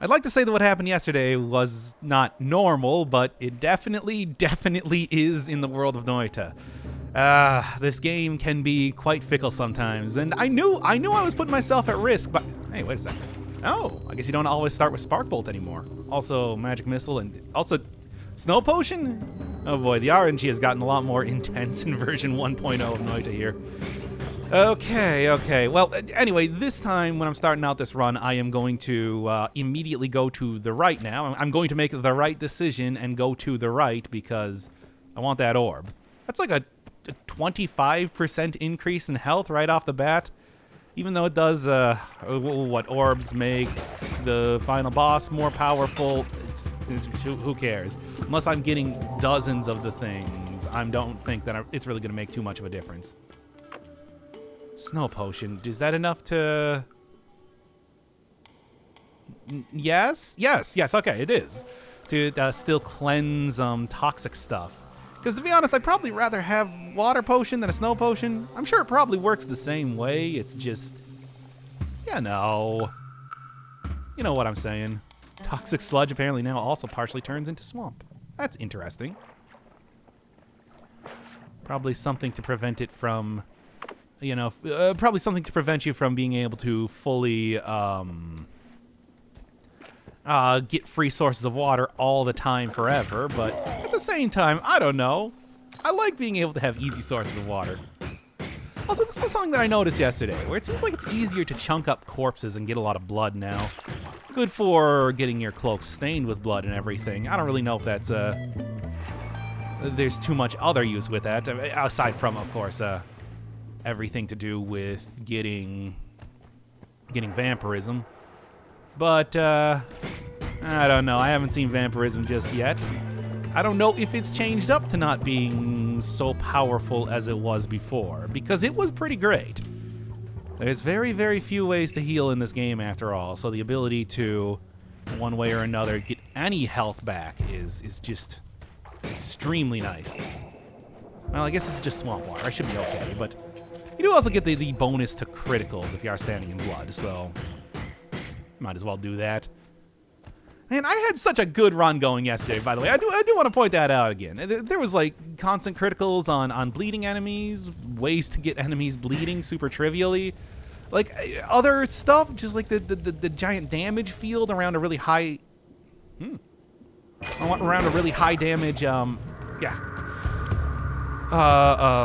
I'd like to say that what happened yesterday was not normal, but it definitely is in the world of Noita. This game can be quite fickle sometimes, and I knew I was putting myself at risk, but hey, wait a second. Oh, I guess you don't always start with Spark Bolt anymore. Also, Magic Missile, and also Snow Potion? Oh boy, the RNG has gotten a lot more intense in version 1.0 of Noita here. Okay. Well, anyway, this time when I'm starting out this run, I am going to immediately go to the right now. I'm going to make the right decision and go to the right because I want that orb. That's like a 25% increase in health right off the bat. Even though it does what orbs make the final boss more powerful, who cares? Unless I'm getting dozens of the things, I don't think that it's really going to make too much of a difference. Snow Potion, is that enough to... Yes, okay, it is. To still cleanse toxic stuff. Because to be honest, I'd probably rather have Water Potion than a Snow Potion. I'm sure it probably works the same way, it's just... You know what I'm saying. Toxic Sludge apparently now also partially turns into Swamp. That's interesting. Probably something to prevent it from... probably something to prevent you from being able to fully get free sources of water all the time forever, but at the same time, I don't know. I like being able to have easy sources of water. Also, this is something that I noticed yesterday, where it seems like it's easier to chunk up corpses and get a lot of blood now. Good for getting your cloak stained with blood and everything. I don't really know if that's, there's too much other use with that, aside from, of course, everything to do with getting vampirism. But, I don't know. I haven't seen vampirism just yet. I don't know if it's changed up to not being so powerful as it was before, because it was pretty great. There's very, very few ways to heal in this game after all, so the ability to, one way or another, get any health back is just extremely nice. Well, I guess this is just Swamp Water. I should be okay, but you do also get the bonus to criticals if you are standing in blood, so might as well do that. Man, I had such a good run going yesterday, by the way. I do want to point that out again. There was, like, constant criticals on bleeding enemies, ways to get enemies bleeding super trivially. Like, other stuff, just like the giant damage field around a really high... around a really high damage,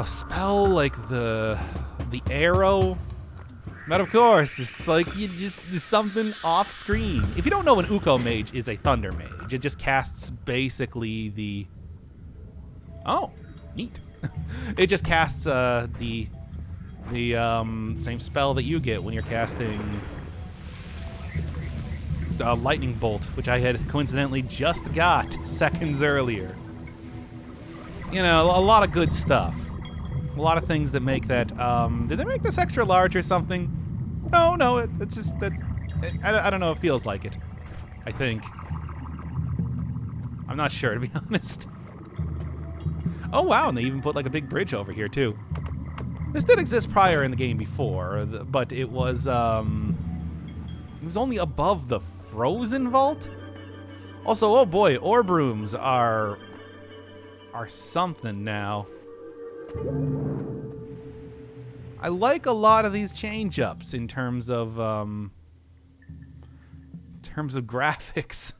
spell, like the arrow... But of course, it's like you just do something off screen. If you don't know, an Uko mage is a thunder mage. It just casts basically the... Oh, neat. It just casts the same spell that you get when you're casting Lightning Bolt, which I had coincidentally just got seconds earlier. You know, a lot of good stuff. A lot of things that make that, did they make this extra large or something? No, it's just that, I don't know, it feels like it, I think. I'm not sure, to be honest. Oh wow, and they even put like a big bridge over here too. This did exist prior in the game before, but it was only above the Frozen Vault? Also, oh boy, orb rooms are something now. I like a lot of these change-ups in terms of graphics.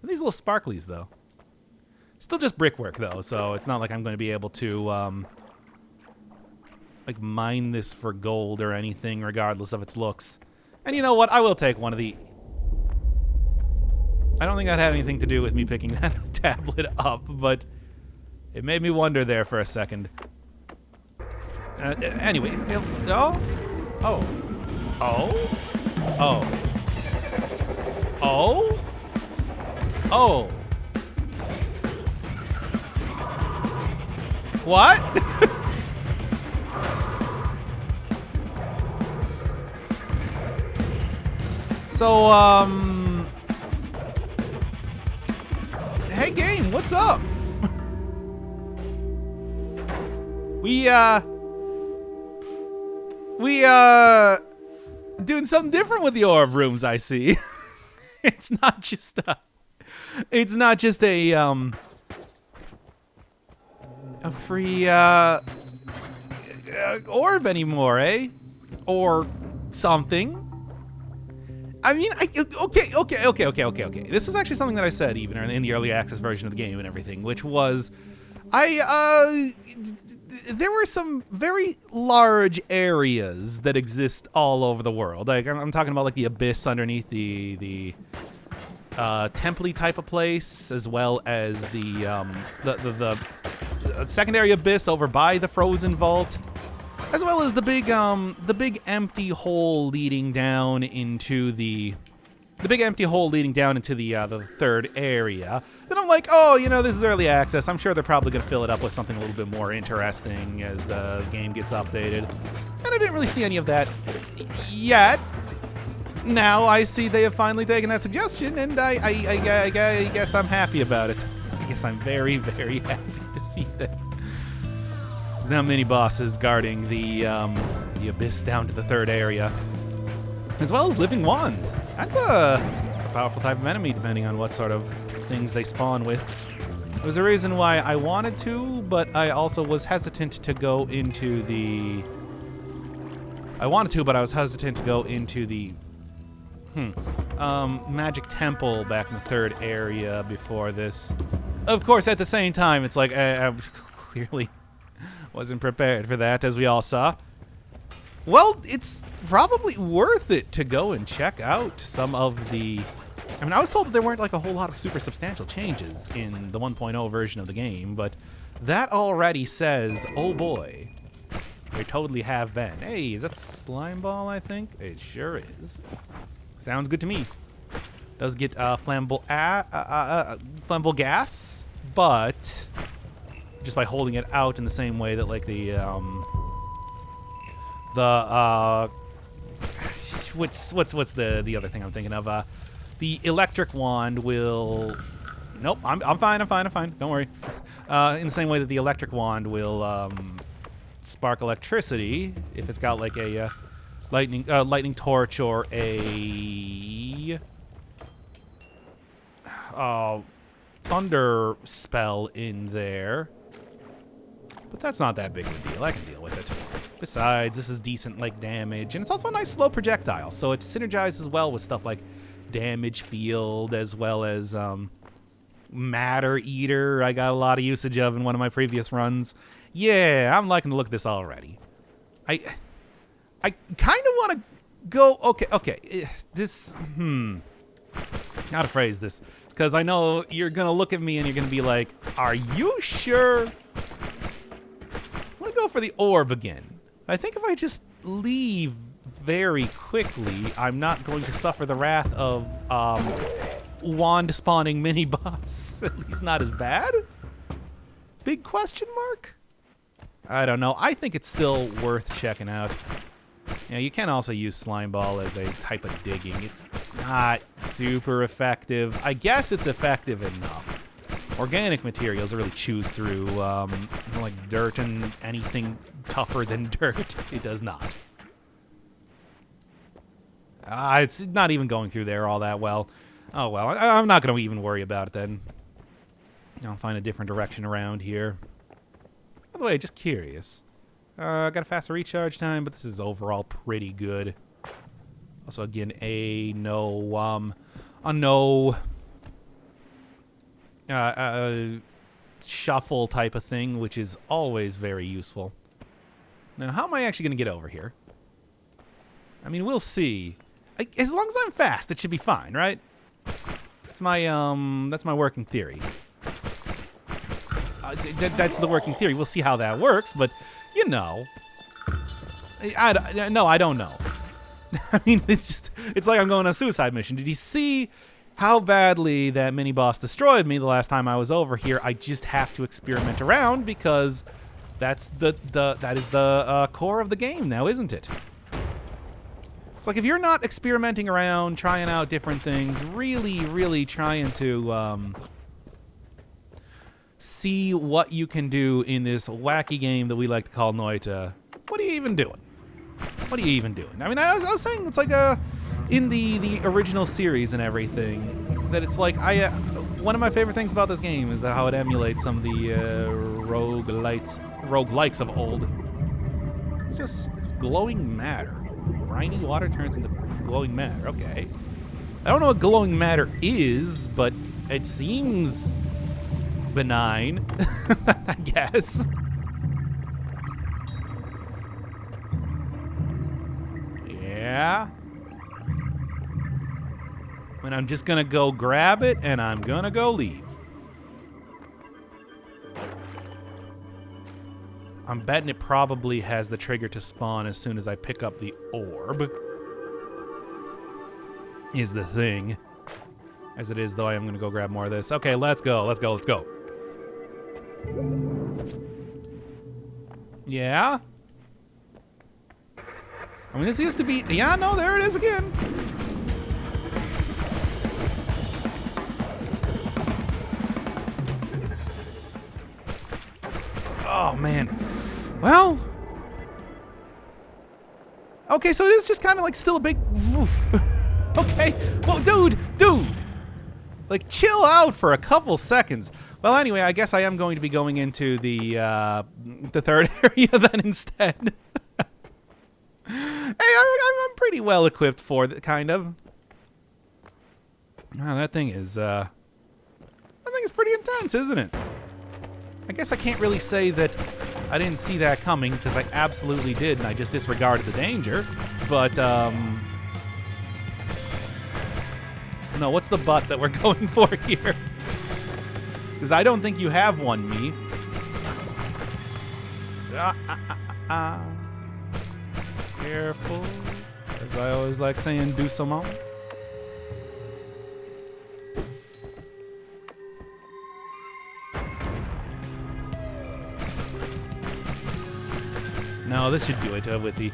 These little sparklies, though. Still just brickwork, though, so it's not like I'm going to be able to like mine this for gold or anything, regardless of its looks. And you know what? I will take one of the... I don't think that had anything to do with me picking that tablet up, but it made me wonder there for a second. Anyway, what? So, hey game, what's up? We doing something different with the orb rooms, I see. It's not just a free orb anymore, eh? Or something. I mean, okay. This is actually something that I said even in the early access version of the game and everything, which was, there were some very large areas that exist all over the world. Like I'm talking about like the abyss underneath the temple type of place, as well as the secondary abyss over by the frozen vault, as well as the big empty hole leading down into the third area. Then I'm like, oh, this is early access. I'm sure they're probably going to fill it up with something a little bit more interesting as the game gets updated. And I didn't really see any of that yet. Now I see they have finally taken that suggestion, and I guess I'm happy about it. I guess I'm very, very happy to see that. There's now mini bosses guarding the abyss down to the third area, as well as living wands. That's a powerful type of enemy, depending on what sort of things they spawn with. There's a reason why I wanted to, but I also was hesitant to go into the. I wanted to, but I was hesitant to go into the. Magic Temple back in the third area before this. Of course, at the same time, it's like I clearly wasn't prepared for that, as we all saw. Well, it's probably worth it to go and check out some of the... I mean, I was told that there weren't like a whole lot of super substantial changes in the 1.0 version of the game, but that already says, oh boy, there totally have been. Hey, is that Slime Ball, I think? It sure is. Sounds good to me. Does get flammable gas, but just by holding it out in the same way that like the what's the other thing I'm thinking of? The electric wand will. Nope, I'm fine. Don't worry. In the same way that the electric wand will spark electricity if it's got like a lightning torch or a thunder spell in there. But that's not that big of a deal. I can deal with it. Besides, this is decent like damage, and it's also a nice slow projectile, so it synergizes well with stuff like damage field, as well as matter eater. I got a lot of usage of in one of my previous runs. Yeah, I'm liking the look of this already. I kind of want to go... Okay. This... How to phrase this. Because I know you're going to look at me and you're going to be like, are you sure? I'm going to go for the orb again. I think if I just leave very quickly, I'm not going to suffer the wrath of wand spawning mini-boss. At least not as bad? Big question mark? I don't know. I think it's still worth checking out. You know, you can also use Slime Ball as a type of digging. It's not super effective. I guess it's effective enough. Organic materials really chews through like dirt and anything tougher than dirt. It does not. It's not even going through there all that well. Oh well, I'm not going to even worry about it then. I'll find a different direction around here. By the way, just curious. Got a faster recharge time, but this is overall pretty good. Also, again, no shuffle type of thing, which is always very useful. Now, how am I actually going to get over here? I mean, we'll see. As long as I'm fast, it should be fine, right? That's my working theory. That's the working theory. We'll see how that works, but you know, I don't know. I mean, it's like I'm going on a suicide mission. Did you see how badly that mini boss destroyed me the last time I was over here? I just have to experiment around because that is the core of the game now, isn't it? It's like if you're not experimenting around, trying out different things, really trying to see what you can do in this wacky game that we like to call Noita, what are you even doing? I mean, I was saying it's like in the original series and everything, that it's like one of my favorite things about this game is that how it emulates some of the roguelikes of old. It's glowing matter. Briny water turns into glowing matter. Okay. I don't know what glowing matter is, but it seems benign, I guess. Yeah. And I'm just gonna go grab it, and I'm gonna go leave. I'm betting it probably has the trigger to spawn as soon as I pick up the orb. Is the thing. As it is, though, I am gonna go grab more of this. Okay, let's go, let's go, let's go. Yeah? I mean, this used to be... Yeah, no, there it is again. Oh, man. Well... Okay, so it is just kind of like still a big... Woof. Okay. Well, dude! Like, chill out for a couple seconds. Well, anyway, I guess I am going to be going into the third area then instead. Hey, I'm pretty well equipped for it, kind of. Wow, that thing is pretty intense, isn't it? I guess I can't really say that I didn't see that coming, because I absolutely did, and I just disregarded the danger. But, no, what's the butt that we're going for here? Because I don't think you have one, me. Careful. As I always like saying, do some more. No, this should do it with the...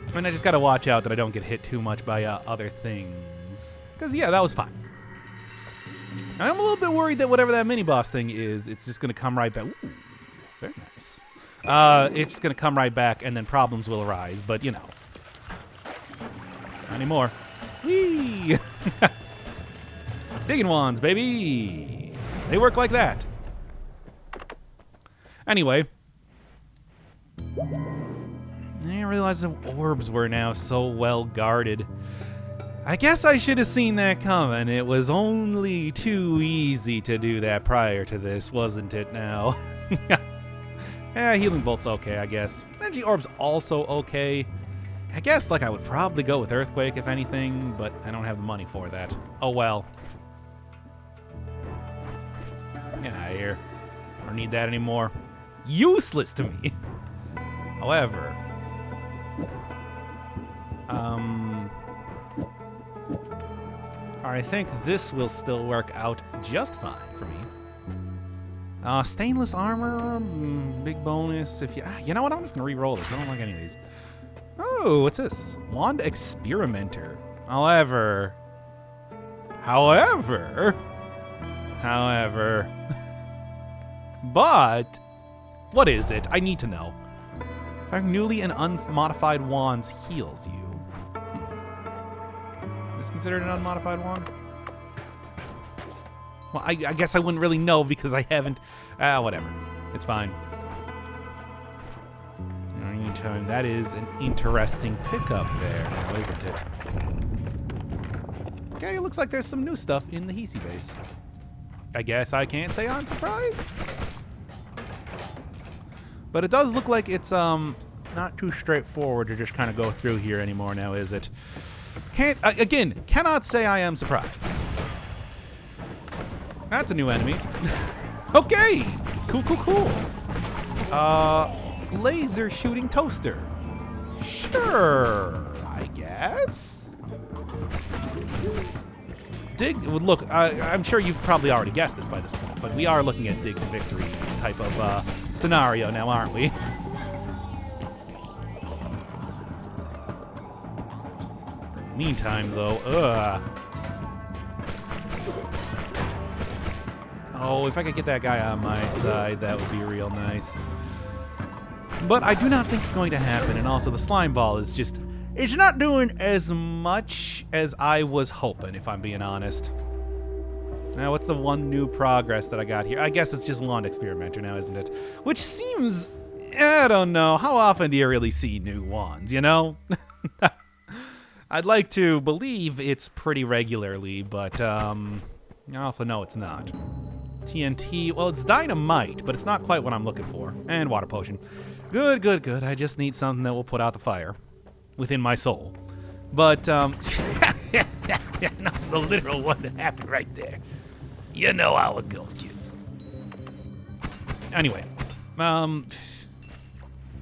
I mean, I just gotta watch out that I don't get hit too much by other things. Because, yeah, that was fine. I'm a little bit worried that whatever that mini-boss thing is, it's just gonna come right back. Ooh, very nice. It's just gonna come right back, and then problems will arise, but, you know. Not anymore. Whee! Digging wands, baby! They work like that. Anyway. I didn't realize the orbs were now so well guarded. I guess I should have seen that coming. It was only too easy to do that prior to this, wasn't it now? Yeah, healing bolt's okay, I guess. Energy orb's also okay. I guess, like, I would probably go with earthquake, if anything, but I don't have the money for that. Oh, well. Get out of here. I don't need that anymore. Useless to me. However, I think this will still work out just fine for me. Stainless armor, big bonus. If you know what? I'm just gonna re-roll this. I don't like any of these. Oh, what's this? Wand Experimenter. However, but what is it? I need to know. Firing newly and unmodified wands heals you. Is this considered an unmodified wand? Well, I guess I wouldn't really know because I haven't... whatever. It's fine. In the meantime, that is an interesting pickup there now, isn't it? Okay, it looks like there's some new stuff in the Hisi base. I guess I can't say I'm surprised. But it does look like it's not too straightforward to just kind of go through here anymore now, is it? Cannot say I am surprised. That's a new enemy. Okay, cool. Laser shooting toaster. Sure, I guess. Look, I'm sure you've probably already guessed this by this point, but we are looking at dig to victory type of scenario now, aren't we? Meantime, though, oh, if I could get that guy on my side, that would be real nice. But I do not think it's going to happen, and also the slime ball is just... It's not doing as much as I was hoping, if I'm being honest. Now, what's the one new progress that I got here? I guess it's just Wand Experimenter now, isn't it? Which seems... I don't know. How often do you really see new wands, you know? I'd like to believe it's pretty regularly, but I also know it's not. TNT, well, it's dynamite, but it's not quite what I'm looking for. And water potion. Good, good, good. I just need something that will put out the fire within my soul. But, that's the literal one that happened right there. You know how it goes, kids. Anyway,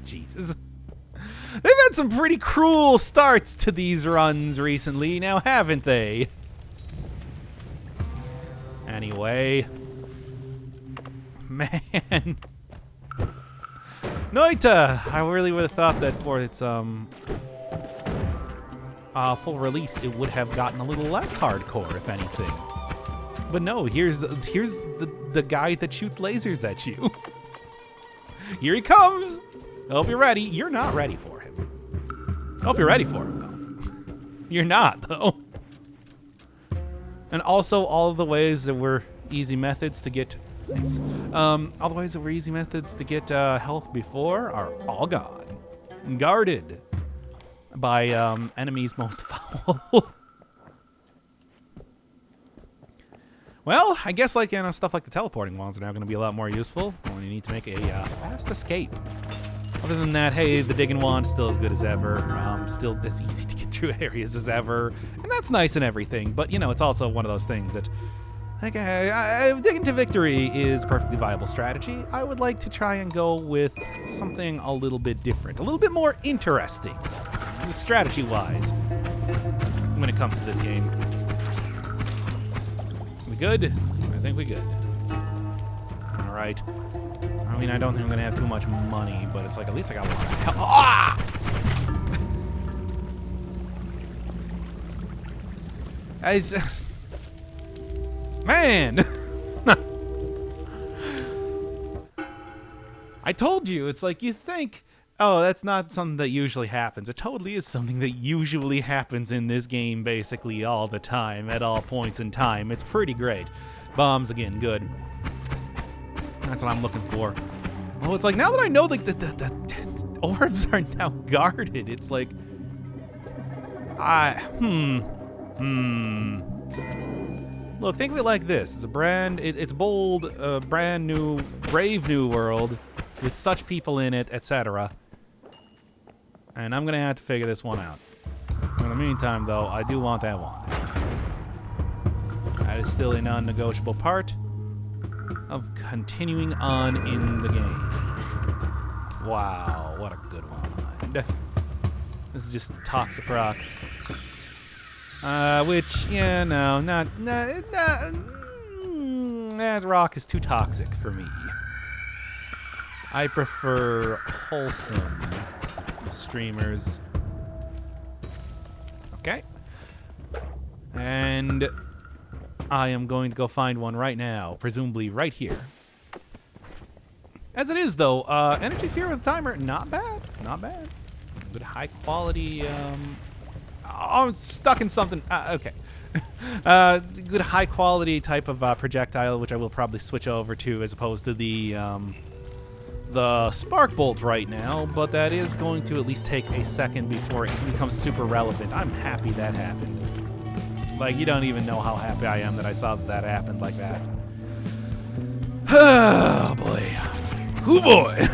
Jesus. They've had some pretty cruel starts to these runs recently, now haven't they? Anyway. Man. Noita! I really would have thought that for its, full release, it would have gotten a little less hardcore, if anything. But no, here's the guy that shoots lasers at you. Here he comes! Hope you're ready. You're not ready for him. Hope you're ready for him, though. You're not, though. And also, all of the ways that were easy methods to get... Nice. All the ways that were easy methods to get health before are all gone. Guarded by enemies most foul. Well, I guess like stuff like the teleporting wands are now going to be a lot more useful when you need to make a fast escape. Other than that, hey, the digging wand is still as good as ever. Still as easy to get through areas as ever, and that's nice and everything. But you know, it's also one of those things that, like, digging to victory is a perfectly viable strategy. I would like to try and go with something a little bit different, a little bit more interesting, strategy-wise, when it comes to this game. We good? I think we good. All right. I mean, I don't think I'm gonna have too much money, but it's like at least I got a lot of help. Ah! Man! I told you, it's like you think, oh, that's not something that usually happens. It totally is something that usually happens in this game basically all the time, at all points in time. It's pretty great. Bombs again, good. That's what I'm looking for. Oh, it's like now that I know like the orbs are now guarded, it's like Look, think of it like this. It's it's bold, brand new, brave new world with such people in it, etc. And I'm gonna have to figure this one out. In the meantime, though, I do want that wand. That is still a non-negotiable part of continuing on in the game. Wow, what a good wand. This is just toxic rock. Which, yeah, no, that rock is too toxic for me. I prefer wholesome streamers. Okay. And I am going to go find one right now, presumably right here. As it is, though, energy sphere with a timer, not bad, not bad. Good high quality, oh, I'm stuck in something, okay. Good high quality type of projectile, which I will probably switch over to as opposed to the spark bolt right now, but that is going to at least take a second before it becomes super relevant. I'm happy that happened. Like, you don't even know how happy I am that I saw that happened like that. Oh, boy. Oh, boy.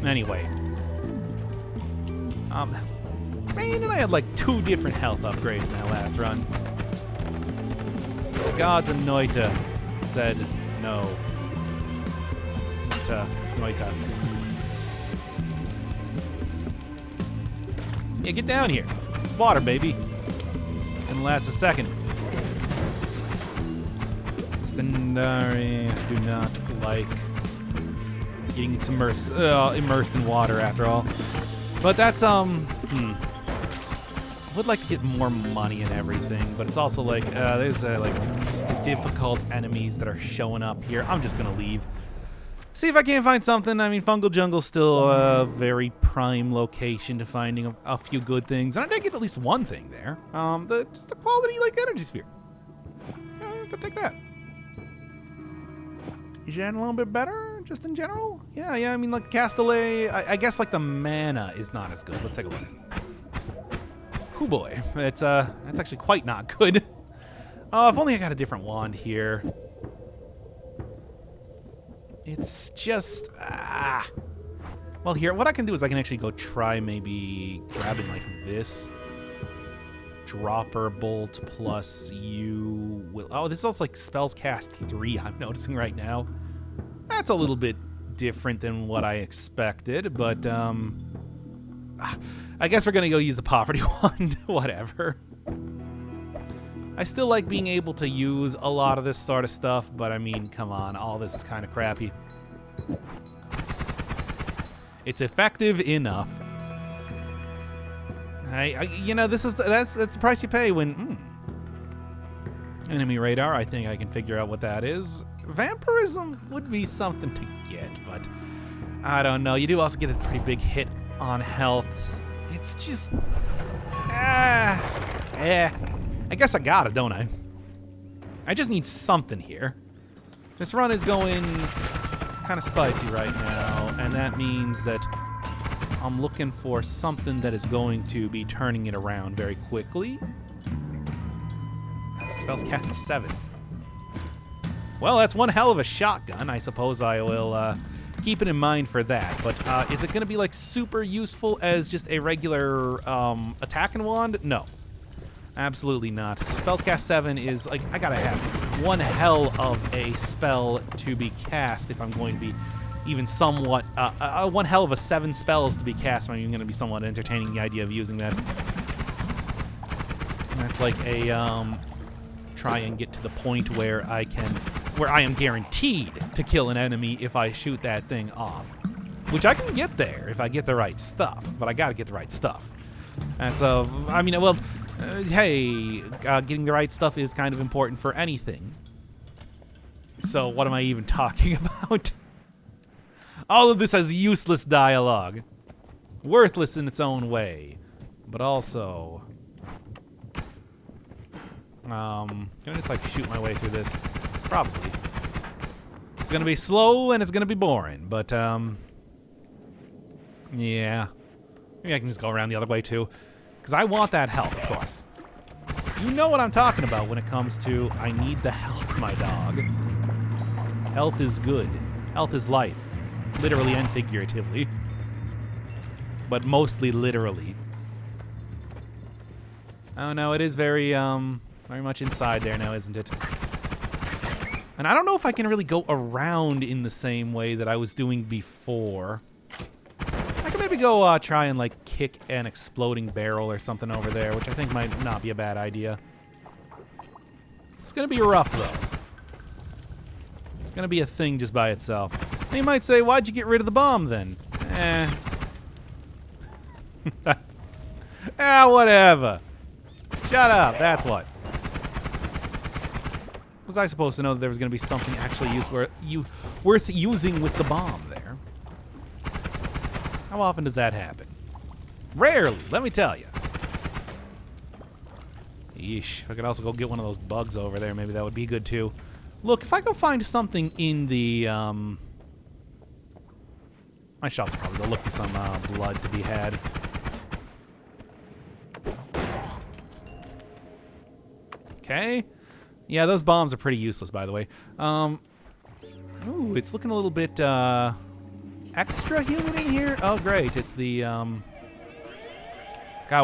Anyway. Man, and I had like 2 different health upgrades in that last run. The gods and Noita said no. Noita. Yeah, get down here. It's water, baby. And last a second. Stendari do not like getting immersed in water after all. But that's, I would like to get more money and everything, but it's also like, there's, like, difficult enemies that are showing up here. I'm just gonna leave. see if I can't find something. I mean, Fungal Jungle's still a very prime location to finding a few good things. And I did get at least one thing there. Just the quality, like, energy sphere. I could take that. Is that a little bit better, just in general? Yeah, I mean, like, Castellet, I guess, like, the mana is not as good. Let's take a look. Oh boy, that's actually quite not good. Oh, if only I got a different wand here. It's just, well, here, what I can do is I can actually go try maybe grabbing, like, this. Dropper Bolt plus you will... Oh, this is also, like, spells cast 3, I'm noticing right now. That's a little bit different than what I expected, but, I guess we're gonna go use the Poverty Wand. Whatever. I still like being able to use a lot of this sort of stuff, but I mean, come on, all this is kind of crappy. It's effective enough. You know, that's the price you pay when enemy radar. I think I can figure out what that is. Vampirism would be something to get, but I don't know. You do also get a pretty big hit on health. It's just I guess I got it, don't I? I just need something here. This run is going kind of spicy right now, and that means that I'm looking for something that is going to be turning it around very quickly. Spells cast 7. Well, that's one hell of a shotgun. I suppose I will keep it in mind for that. But is it going to be like super useful as just a regular attacking wand? No. Absolutely not. Spells cast 7 is like, I gotta have one hell of a spell to be cast if I'm going to be even somewhat, one hell of a 7 spells to be cast if I'm even going to be somewhat entertaining the idea of using that. And that's like a, try and get to the point where I am guaranteed to kill an enemy if I shoot that thing off. Which I can get there if I get the right stuff, but I gotta get the right stuff. And so, I mean, well, hey, getting the right stuff is kind of important for anything. So what am I even talking about? All of this has useless dialogue. Worthless in its own way. But also... can I just, like, shoot my way through this? Probably. It's gonna be slow and it's gonna be boring, but, yeah. Maybe I can just go around the other way, too. Because I want that health, of course. You know what I'm talking about when it comes to, I need the health, my dog. Health is good. Health is life. Literally and figuratively. But mostly literally. Oh no, it is very much inside there now, isn't it? And I don't know if I can really go around in the same way that I was doing before. I could maybe go try and like kick an exploding barrel or something over there, which I think might not be a bad idea. It's gonna be rough though. It's gonna be a thing just by itself. And you might say, why'd you get rid of the bomb then? Whatever. Shut up, that's what. Was I supposed to know that there was going to be something actually worth using with the bomb there? How often does that happen? Rarely, let me tell you. Yeesh, I could also go get one of those bugs over there. Maybe that would be good too. Look, if I go find something in the... I should also probably go look for some blood to be had. Okay. Yeah, those bombs are pretty useless, by the way. Ooh, it's looking a little bit extra humid in here. Oh, great. It's the... God,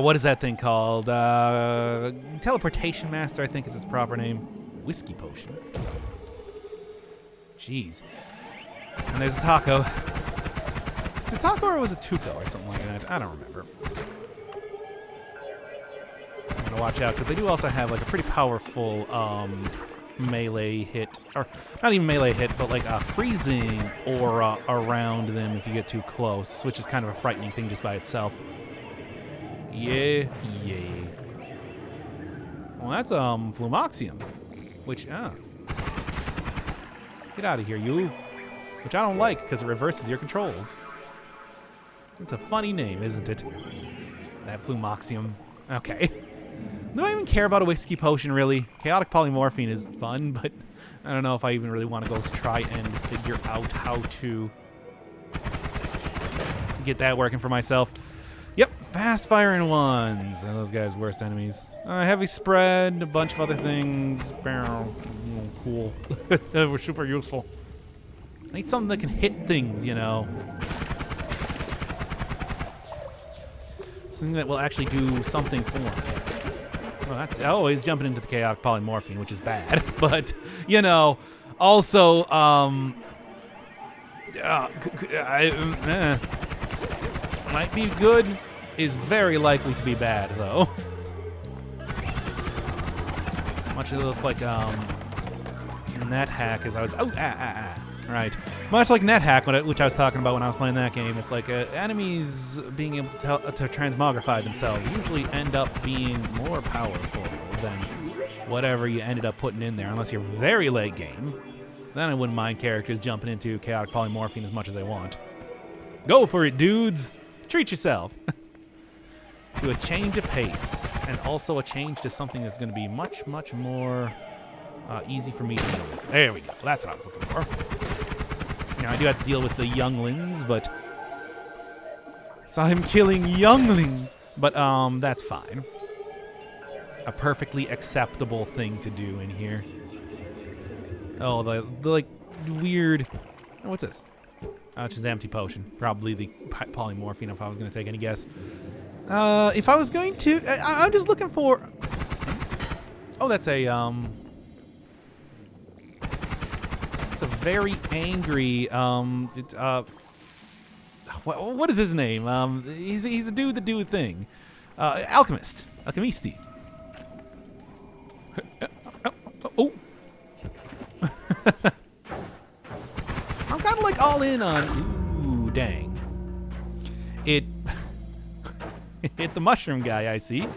what is that thing called? Teleportation Master, I think is its proper name. Whiskey Potion. Jeez. And there's a taco. Was it a taco or was it Tuco or something like that? I don't remember. I'm gonna watch out because they do also have like a pretty powerful melee hit, or not even melee hit, but like a freezing aura around them if you get too close, which is kind of a frightening thing just by itself. Yeah. Well, that's Flumoxium, which get out of here, you. which I don't like because it reverses your controls. It's a funny name, isn't it? That Flumoxium. Okay. Do I even care about a whiskey potion, really? Chaotic polymorphine is fun, but I don't know if I even really want to go try and figure out how to get that working for myself. Yep, fast firing ones. Those guys' worst enemies. Heavy spread, a bunch of other things. Cool. They were super useful. I need something that can hit things, you know. Something that will actually do something for me. Oh, he's jumping into the chaotic polymorphine, which is bad. But, you know, also, might be good, is very likely to be bad, though. Much it looked like, NetHack as I was... Right. Much like NetHack, which I was talking about when I was playing that game. It's like enemies being able to transmogrify themselves usually end up being more powerful than whatever you ended up putting in there, unless you're very late game. Then I wouldn't mind characters jumping into chaotic polymorphine as much as they want. Go for it, dudes! Treat yourself! To a change of pace, and also a change to something that's going to be much, much more easy for me to deal with. There we go. That's what I was looking for. Now, I do have to deal with the younglings, but... Saw him killing younglings! But, that's fine. A perfectly acceptable thing to do in here. Oh, the like, weird... Oh, what's this? Oh, it's just an empty potion. Probably the polymorphine, if I was going to take any guess. If I was going to... I'm just looking for... Oh, that's a, It's a very angry, what is his name? He's a dude that do a thing. Alchemist. Alchemisti. Oh. I'm kind of like all in on... Ooh, dang. It hit the mushroom guy, I see.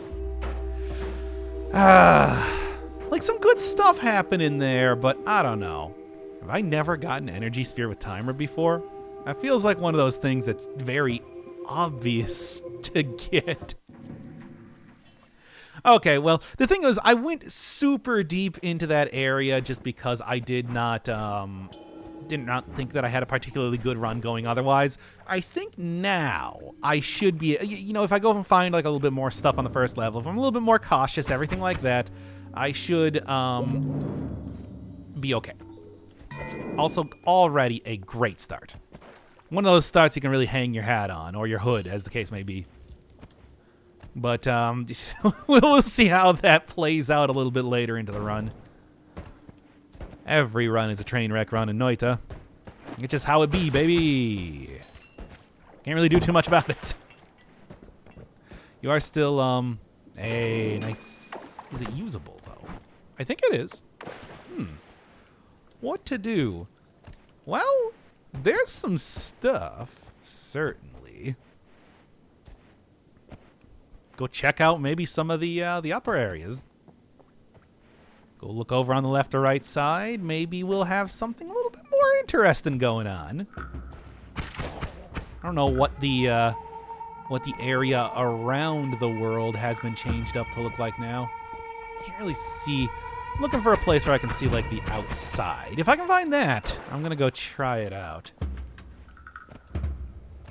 Like some good stuff happening there, but I don't know. Have I never gotten Energy Sphere with Timer before? That feels like one of those things that's very obvious to get. Okay, well, the thing is, I went super deep into that area just because I did not think that I had a particularly good run going otherwise. I think now I should be, you know, if I go and find like a little bit more stuff on the first level, if I'm a little bit more cautious, everything like that, I should be okay. Also, already a great start. One of those starts you can really hang your hat on, or your hood, as the case may be. But we'll see how that plays out a little bit later into the run. Every run is a train wreck run in Noita. It's just how it be, baby. Can't really do too much about it. You are still, a nice... Is it usable, though? I think it is. What to do? Well, there's some stuff, certainly. Go check out maybe some of the upper areas. Go look over on the left or right side. Maybe we'll have something a little bit more interesting going on. I don't know what the area around the world has been changed up to look like now. Can't really see. I'm looking for a place where I can see like the outside. If I can find that, I'm gonna go try it out.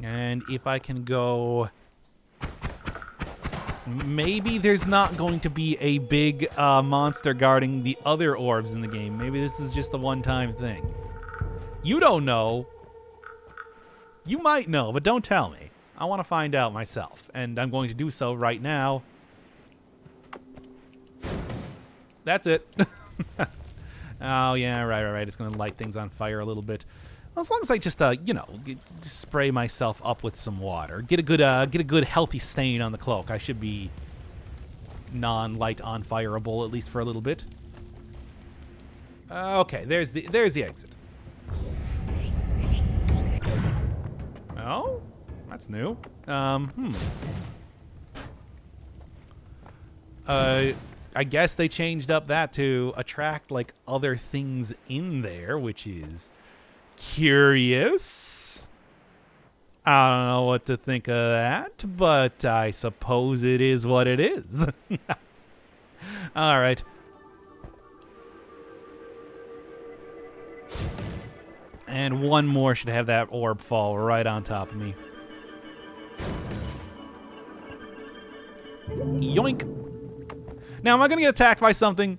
And if I can go... Maybe there's not going to be a big monster guarding the other orbs in the game. Maybe this is just a one-time thing. You don't know. You might know, but don't tell me. I want to find out myself, and I'm going to do so right now. That's it. Oh, yeah, right. It's going to light things on fire a little bit. As long as I just, you know, just spray myself up with some water, get a good healthy stain on the cloak, I should be non-light on fireable at least for a little bit. Okay, there's the exit. Oh, that's new. I guess they changed up that to attract like other things in there, which is Curious. I don't know what to think of that, but I suppose it is what it is. All right. And one more should have that orb fall right on top of me. Yoink. Now, am I going to get attacked by something?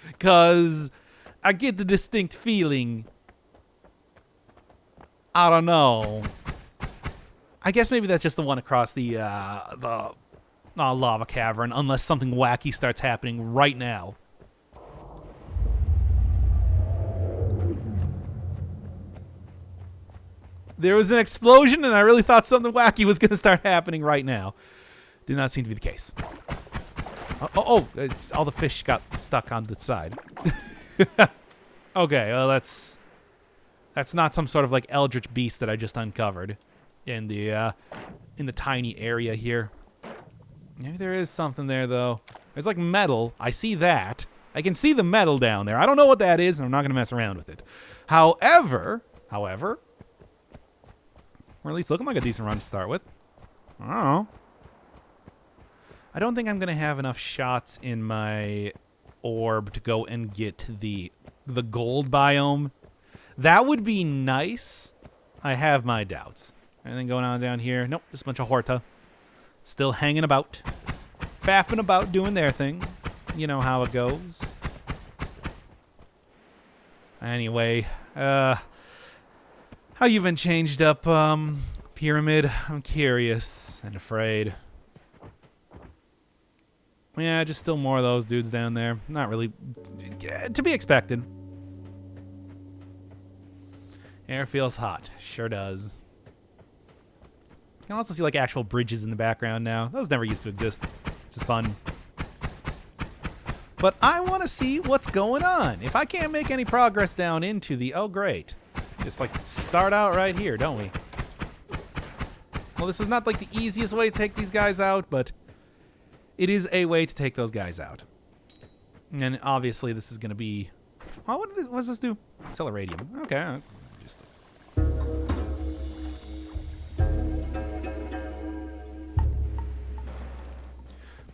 Because I get the distinct feeling. I don't know. I guess maybe that's just the one across the lava cavern, unless something wacky starts happening right now. There was an explosion, and I really thought something wacky was going to start happening right now. Did not seem to be the case. All the fish got stuck on the side. Okay, well, that's not some sort of like eldritch beast that I just uncovered in the tiny area here. Maybe there is something there, though. There's like metal. I see that. I can see the metal down there. I don't know what that is, and I'm not going to mess around with it. However, or at least looking like a decent run to start with. I don't know. I don't think I'm going to have enough shots in my orb to go and get the gold biome. That would be nice. I have my doubts. Anything going on down here? Nope, just a bunch of Horta. Still hanging about. Faffing about, doing their thing. You know how it goes. Anyway, how you been changed up, Pyramid? I'm curious and afraid. Yeah, just still more of those dudes down there. Not really to be expected. Air feels hot. Sure does. You can also see like actual bridges in the background now. Those never used to exist. Just fun. But I want to see what's going on. If I can't make any progress down into the... Oh, great. Just like start out right here, don't we? Well, this is not like the easiest way to take these guys out, but it is a way to take those guys out. And obviously this is going to be... Oh, what does this do? Acceleradium. Okay. Just...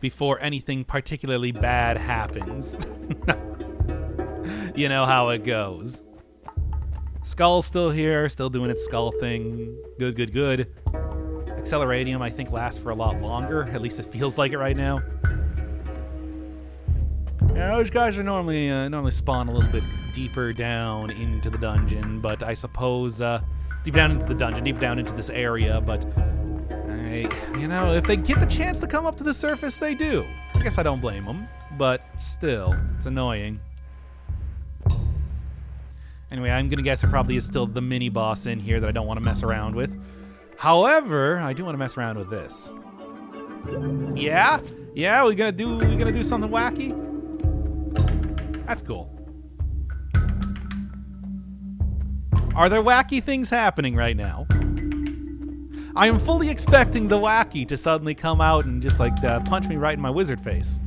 Before anything particularly bad happens. You know how it goes. Skull's still here, still doing its skull thing. Good, good, good. Acceleradium, I think, lasts for a lot longer. At least it feels like it right now. Yeah, those guys are normally spawn a little bit deeper down into the dungeon, but I suppose deep down into the dungeon, deep down into this area. But you know, if they get the chance to come up to the surface, they do. I guess I don't blame them, but still, it's annoying. Anyway, I'm gonna guess there probably is still the mini boss in here that I don't want to mess around with. However, I do want to mess around with this. Yeah, we're gonna do something wacky. That's cool. Are there wacky things happening right now? I am fully expecting the wacky to suddenly come out and just like punch me right in my wizard face.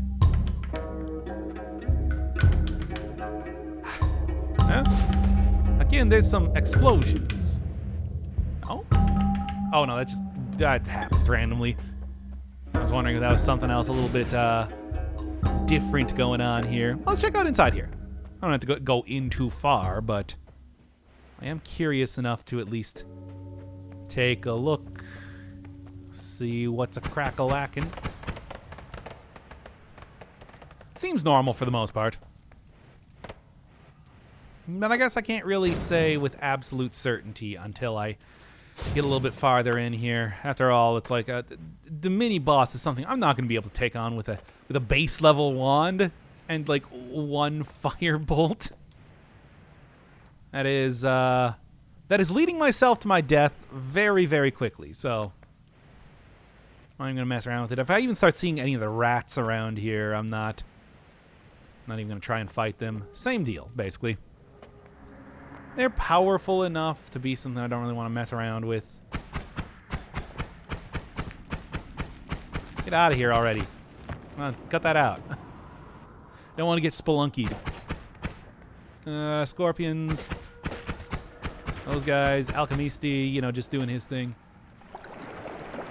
Huh? Again, there's some explosions. Oh? Oh no, that happens randomly. I was wondering if that was something else a little bit different going on here. Well, let's check out inside here. I don't have to go in too far, but I am curious enough to at least take a look. See what's a crack-a-lackin'. Seems normal for the most part. But I guess I can't really say with absolute certainty until I get a little bit farther in here. After all, it's like the mini boss is something I'm not going to be able to take on with a base level wand and like one firebolt. That is leading myself to my death very, very quickly. So I'm going to mess around with it. If I even start seeing any of the rats around here, I'm not even going to try and fight them. Same deal, basically. They're powerful enough to be something I don't really want to mess around with. Get out of here already. Come on, cut that out. Don't want to get spelunkied. Scorpions. Those guys. Alchemisti, you know, just doing his thing.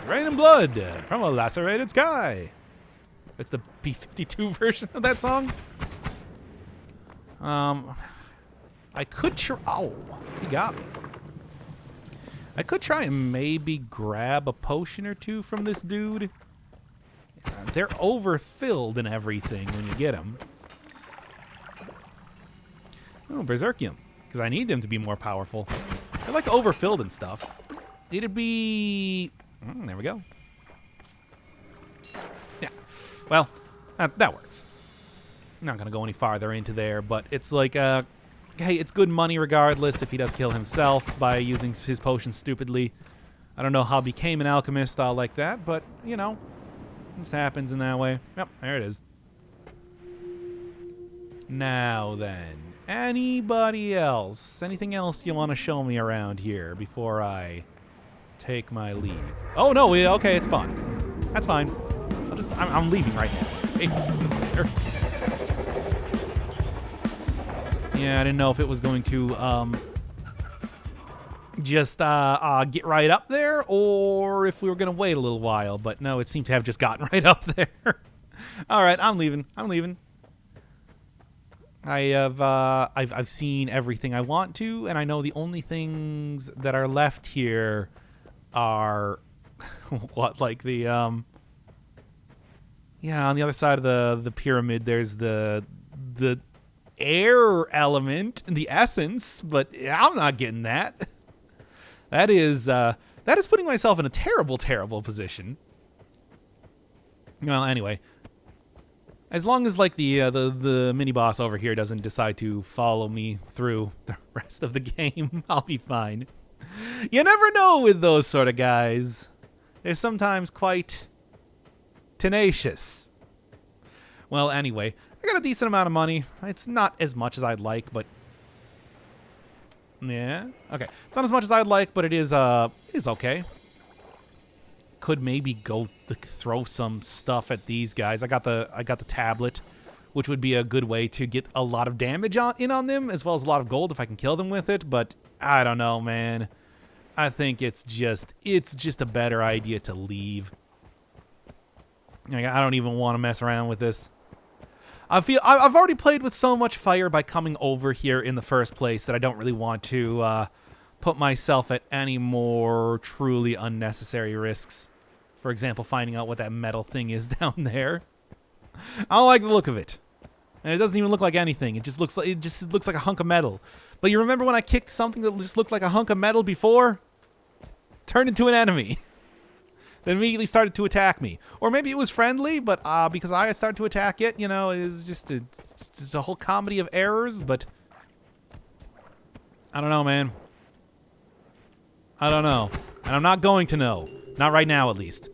Rain and blood from a lacerated sky. It's the B-52 version of that song. I could try. Oh, he got me. I could try and maybe grab a potion or two from this dude. They're overfilled and everything when you get them. Oh, Berserkium. Because I need them to be more powerful. They're like overfilled and stuff. It'd be... there we go. Yeah. Well, that works. I'm not going to go any farther into there, but it's like, hey, it's good money regardless if he does kill himself by using his potion stupidly. I don't know how he became an alchemist all like that, but, you know, this happens in that way. Yep, there it is. Now then, anybody else? Anything else you want to show me around here before I take my leave? Oh, no, okay, it's fine. That's fine. I'm leaving right now. It doesn't matter. Yeah, I didn't know if it was going to just get right up there or if we were going to wait a little while. But no, it seemed to have just gotten right up there. All right, I'm leaving. I'm leaving. I've seen everything I want to, and I know the only things that are left here are what, like the yeah, on the other side of the pyramid there's the air element, the essence, but I'm not getting that. That is putting myself in a terrible, terrible position. Well, anyway, as long as like the mini boss over here doesn't decide to follow me through the rest of the game, I'll be fine. You never know with those sort of guys. They're sometimes quite tenacious. Well, anyway, I got a decent amount of money. It's not as much as I'd like, but yeah, okay. It's not as much as I'd like, but it is okay. Could maybe go throw some stuff at these guys. I got the tablet, which would be a good way to get a lot of damage on them, as well as a lot of gold if I can kill them with it. But I don't know, man. I think it's just a better idea to leave. Like, I don't even want to mess around with this. I've already played with so much fire by coming over here in the first place that I don't really want to put myself at any more truly unnecessary risks. For example, finding out what that metal thing is down there. I don't like the look of it. And it doesn't even look like anything. It just looks like a hunk of metal. But you remember when I kicked something that just looked like a hunk of metal before? Turned into an enemy. Then immediately started to attack me. Or maybe it was friendly, but because I started to attack it, you know, it's just a whole comedy of errors, but I don't know, man. I don't know. And I'm not going to know. Not right now, at least.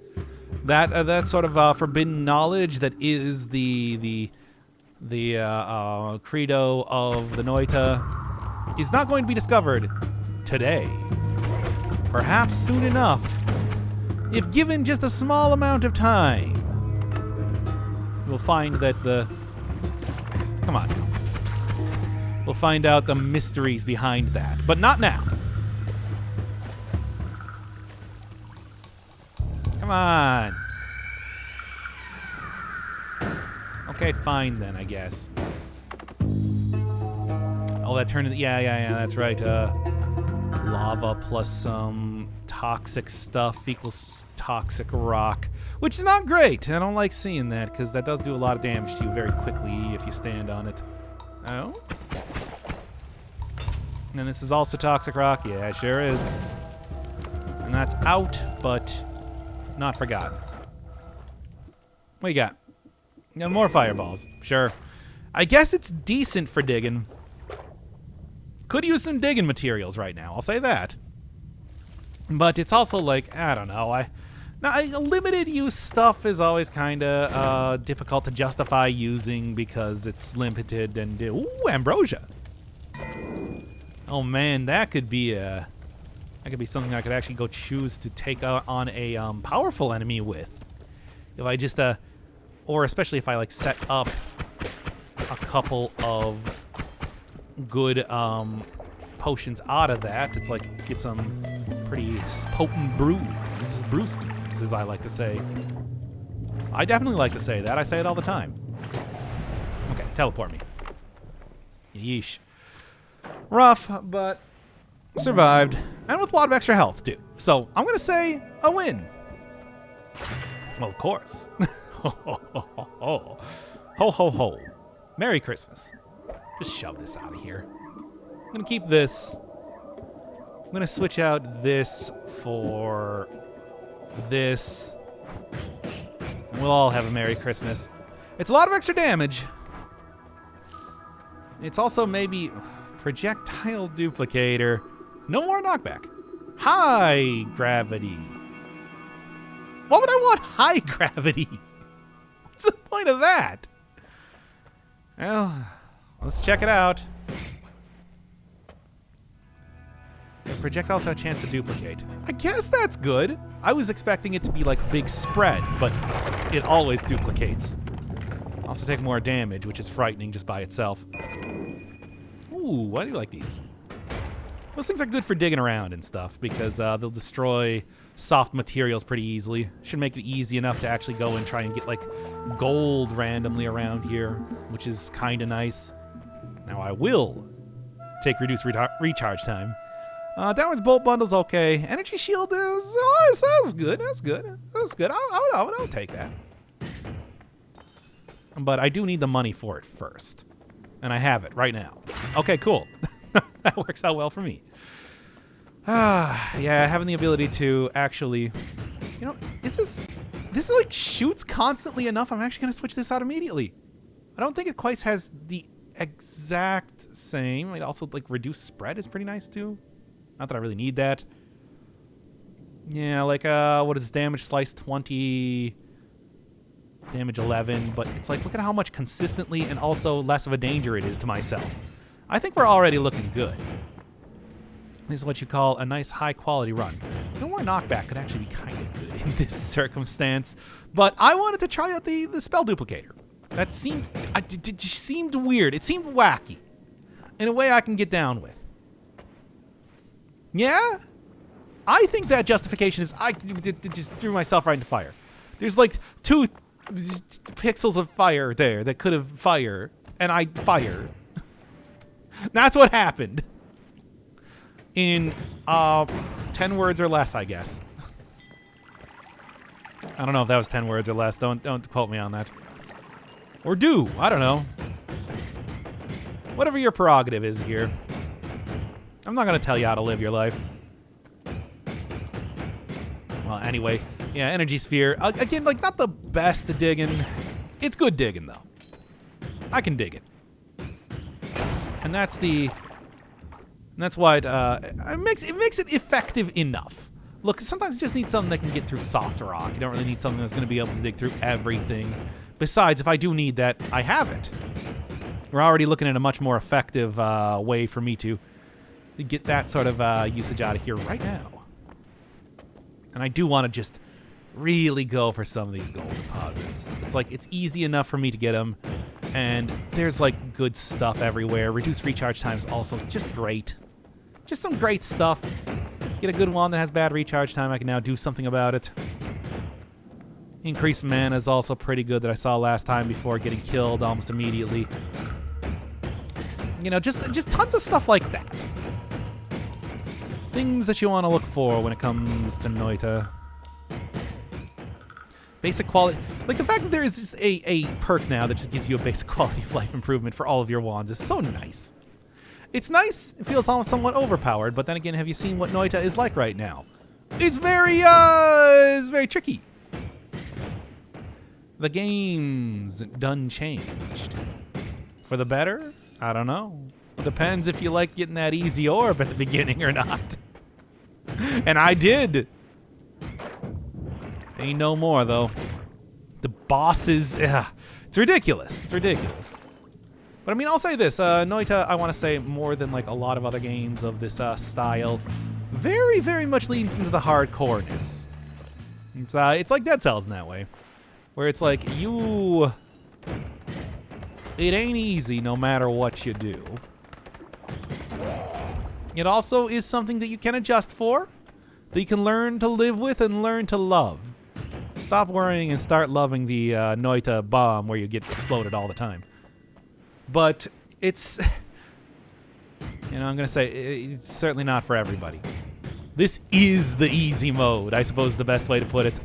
That sort of forbidden knowledge that is the credo of the Noita is not going to be discovered today. Perhaps soon enough. If given just a small amount of time, we'll find that come on now. We'll find out the mysteries behind that, but not now. Come on. Okay, fine then, I guess. Oh, that turned into... Yeah, that's right. Lava plus some toxic stuff equals toxic rock, which is not great. I don't like seeing that because that does do a lot of damage to you very quickly if you stand on it. Oh? And this is also toxic rock? Yeah, it sure is. And that's out, but not forgotten. What you got? More fireballs. Sure. I guess it's decent for digging. Could use some digging materials right now, I'll say that. But it's also like, I don't know. Limited use stuff is always kind of difficult to justify using because it's limited and... Ooh, ambrosia. Oh man, that could be something I could actually go choose to take on a powerful enemy with. If I just or especially if I like set up a couple of good potions out of that. It's like get some pretty potent brewskis, as I like to say. I definitely like to say that. I say it all the time. Okay, teleport me. Yeesh. Rough, but survived. And with a lot of extra health, too. So I'm going to say a win. Well, of course. Ho, ho, ho, ho, ho. Ho, ho, ho. Merry Christmas. Just shove this out of here. I'm going to keep this. I'm going to switch out this for this. We'll all have a Merry Christmas. It's a lot of extra damage. It's also maybe projectile duplicator. No more knockback. High gravity. Why would I want high gravity? What's the point of that? Well, let's check it out. The projectiles have a chance to duplicate. I guess that's good. I was expecting it to be like big spread, but it always duplicates. Also take more damage, which is frightening just by itself. Ooh, why do you like these? Those things are good for digging around and stuff because they'll destroy soft materials pretty easily. Should make it easy enough to actually go and try and get like gold randomly around here, which is kind of nice. Now I will take reduced recharge time. Downwards bolt bundle's okay. Energy shield is that's good. That's good. That's good. I'll take that. But I do need the money for it first, and I have it right now. Okay, cool. That works out well for me. Yeah, having the ability to actually, you know, this like shoots constantly enough. I'm actually gonna switch this out immediately. I don't think it quite has the exact same. It also like reduced spread is pretty nice too. Not that I really need that. Yeah, like what is this? Damage slice 20, damage 11, but it's like look at how much consistently and also less of a danger it is to myself. I think we're already looking good. This is what you call a nice high-quality run. No more knockback could actually be kind of good in this circumstance, but I wanted to try out the spell duplicator. That seemed it seemed weird. It seemed wacky, in a way I can get down with. Yeah, I think that justification is I just threw myself right into fire. There's like 2 pixels of fire there that could have fire, and I fire. That's what happened. In 10 words or less, I guess. I don't know if that was 10 words or less. Don't quote me on that. Or do. I don't know. Whatever your prerogative is here. I'm not going to tell you how to live your life. Well, anyway. Yeah, energy sphere. Again, like, not the best to dig in. It's good digging, though. I can dig it. And that's the... And that's why it makes it effective enough. Look, sometimes you just need something that can get through soft rock. You don't really need something that's going to be able to dig through everything. Besides, if I do need that, I have it. We're already looking at a much more effective way for me to get that sort of usage out of here right now. And I do want to just really go for some of these gold deposits. It's like it's easy enough for me to get them. And there's like good stuff everywhere. Reduced recharge time is also just great. Just some great stuff. Get a good one that has bad recharge time. I can now do something about it. Increased mana is also pretty good that I saw last time before getting killed almost immediately. You know, just tons of stuff like that. Things that you want to look for when it comes to Noita. Basic quality, like the fact that there is just a perk now that just gives you a basic quality of life improvement for all of your wands is so nice. It's nice. It feels almost somewhat overpowered, but then again, have you seen what Noita is like right now? It's very tricky. The game's done changed. For the better? I don't know. Depends if you like getting that easy orb at the beginning or not. And I did. Ain't no more, though. The bosses, it's ridiculous. It's ridiculous. But I mean, I'll say this. Noita, I want to say more than like a lot of other games of this style, very, very much leans into the hardcoreness. It's like Dead Cells in that way. Where it's like, it ain't easy no matter what you do. It also is something that you can adjust for, that you can learn to live with and learn to love. Stop worrying and start loving the Noita bomb where you get exploded all the time. But it's, I'm going to say, it's certainly not for everybody. This is the easy mode, I suppose is the best way to put it.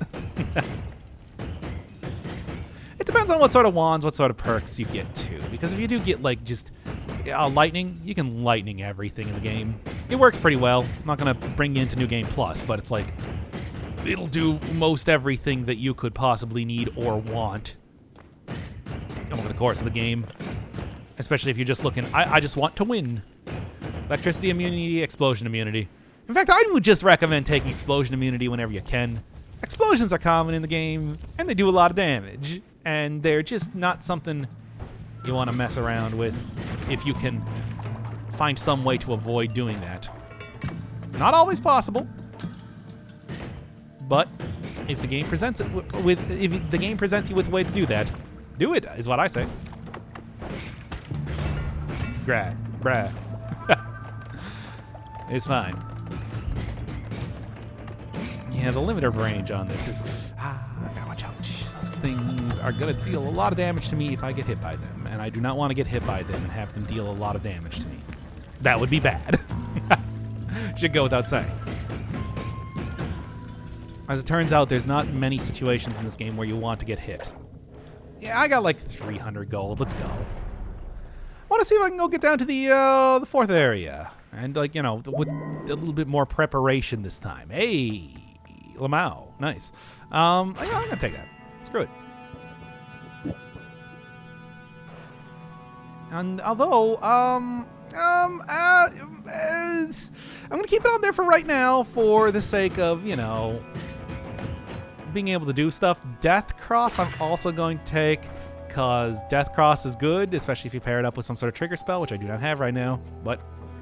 It depends on what sort of wands, what sort of perks you get too. Because if you do get like just lightning, you can lightning everything in the game. It works pretty well. I'm not going to bring you into New Game Plus, but it's like, it'll do most everything that you could possibly need or want over the course of the game. Especially if you're just looking, I just want to win. Electricity immunity, explosion immunity. In fact, I would just recommend taking explosion immunity whenever you can. Explosions are common in the game, and they do a lot of damage. And they're just not something you want to mess around with if you can find some way to avoid doing that. Not always possible, but if the game presents it if the game presents you with a way to do that, do it, is what I say. Bruh. It's fine. Yeah, the limiter range on this is... I gotta watch out. Those things are gonna deal a lot of damage to me if I get hit by them, and I do not want to get hit by them and have them deal a lot of damage to me. That would be bad. Should go without saying. As it turns out, there's not many situations in this game where you want to get hit. Yeah, I got like 300 gold. Let's go. I want to see if I can go get down to the fourth area. And, like, with a little bit more preparation this time. Hey, Lamau. Nice. I'm going to take that. Screw it. And although, I'm going to keep it on there for right now for the sake of, being able to do stuff. Death Cross I'm also going to take, because Death Cross is good, especially if you pair it up with some sort of trigger spell, which I do not have right now, but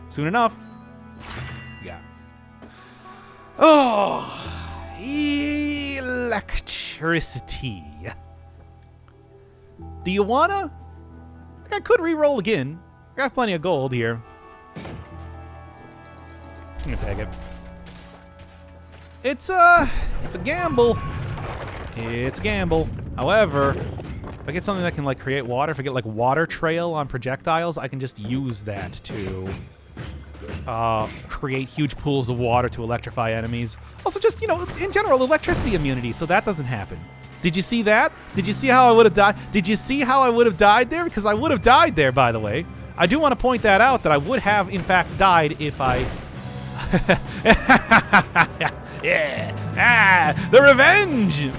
soon enough. Yeah. Oh, electricity. Do you wanna? I could re-roll again. I got plenty of gold here. I'm gonna take it. It's a gamble. It's a gamble. However, if I get something that can like create water, if I get like water trail on projectiles, I can just use that to create huge pools of water to electrify enemies. Also, just, in general, electricity immunity, so that doesn't happen. Did you see that? Did you see how I would have died? Did you see how I would have died there? Because I would have died there, by the way. I do want to point that out, that I would have, in fact, died if I... Yeah! The revenge!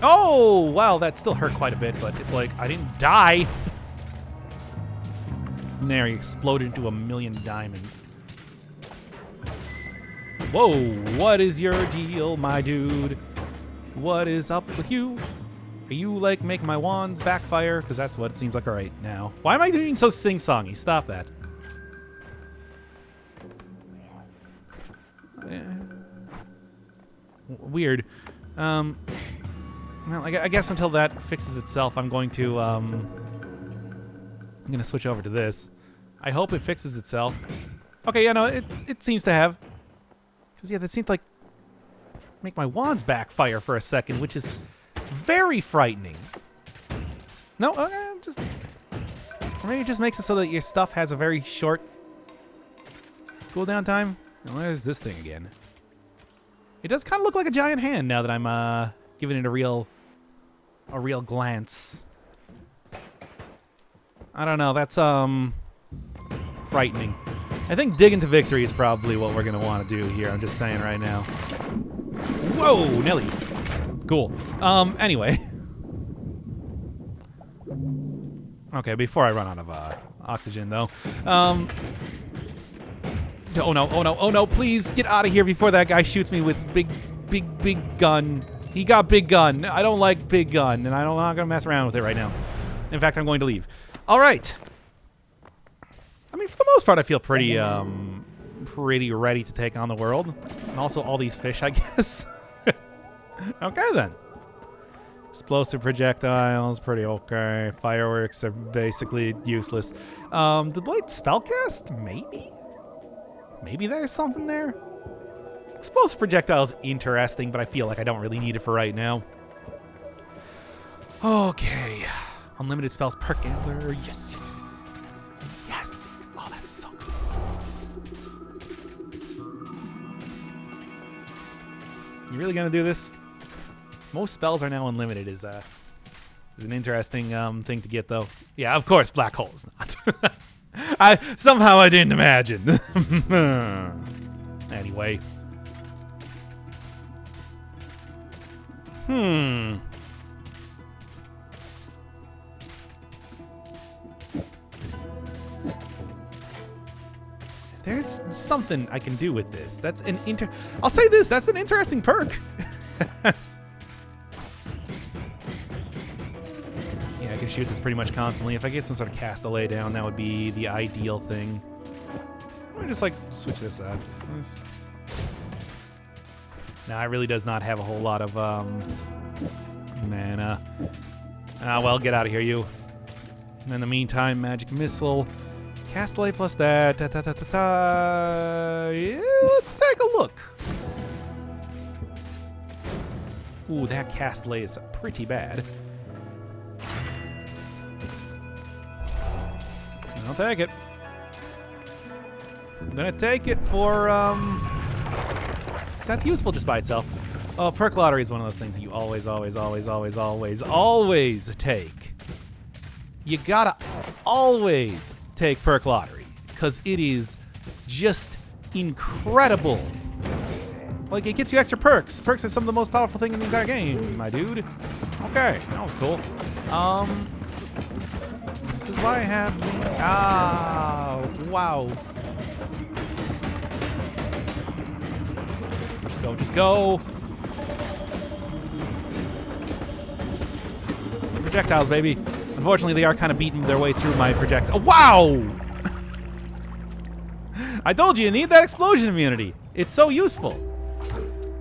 Oh, well, that still hurt quite a bit, but it's like, I didn't die. And there, he exploded into a million diamonds. Whoa, what is your deal, my dude? What is up with you? Are you, like, making my wands backfire? Because that's what it seems like right now. Why am I being so sing-songy? Stop that. Weird. Well, I guess until that fixes itself, I'm going to switch over to this. I hope it fixes itself. Okay, yeah, no, it seems to have. Because, yeah, that seemed like make my wands backfire for a second, which is very frightening. No, or maybe it just makes it so that your stuff has a very short cooldown time. Now, where's this thing again? It does kind of look like a giant hand now that I'm giving it a real glance. I don't know. That's frightening. I think dig into victory is probably what we're gonna want to do here. I'm just saying right now. Whoa, Nelly. Cool. Anyway. Okay, before I run out of oxygen, though. Oh no, please get out of here before that guy shoots me with big gun. He got big gun. I don't like big gun, and I'm not going to mess around with it right now. In fact, I'm going to leave. All right. I mean, for the most part, I feel pretty ready to take on the world. And also all these fish, I guess. Okay, then. Explosive projectiles, pretty okay. Fireworks are basically useless. The blade spellcast? Maybe? Maybe there's something there? Explosive projectile's interesting, but I feel like I don't really need it for right now. Okay. Unlimited spells per gambler. Yes, yes, yes, yes. Oh, that's so good. You really gonna do this? Most spells are now unlimited is an interesting thing to get, though. Yeah, of course, black hole is not. Somehow I didn't imagine. Anyway. There's something I can do with this. That's an I'll say this, that's an interesting perk. Yeah, I can shoot this pretty much constantly. If I get some sort of castaway down, that would be the ideal thing. Let me just like switch this out. Now, it really does not have a whole lot of mana. Well, get out of here, you. And in the meantime, magic missile. Castaway plus that. Yeah, let's take a look. Ooh, that castaway is pretty bad. I'll take it. I'm gonna take it for that's useful just by itself. Oh, perk lottery is one of those things that you always take. You gotta always take perk lottery because it is just incredible. Like, it gets you extra perks. Perks are some of the most powerful thing in the entire game, my dude. Okay, that was cool. This is why I have wow. Just go. Projectiles, baby. Unfortunately, they are kind of beating their way through my projectile. Oh, wow! I told you need that explosion immunity. It's so useful.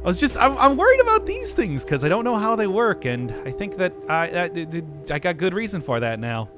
I'm worried about these things because I don't know how they work, and I think that I got good reason for that now.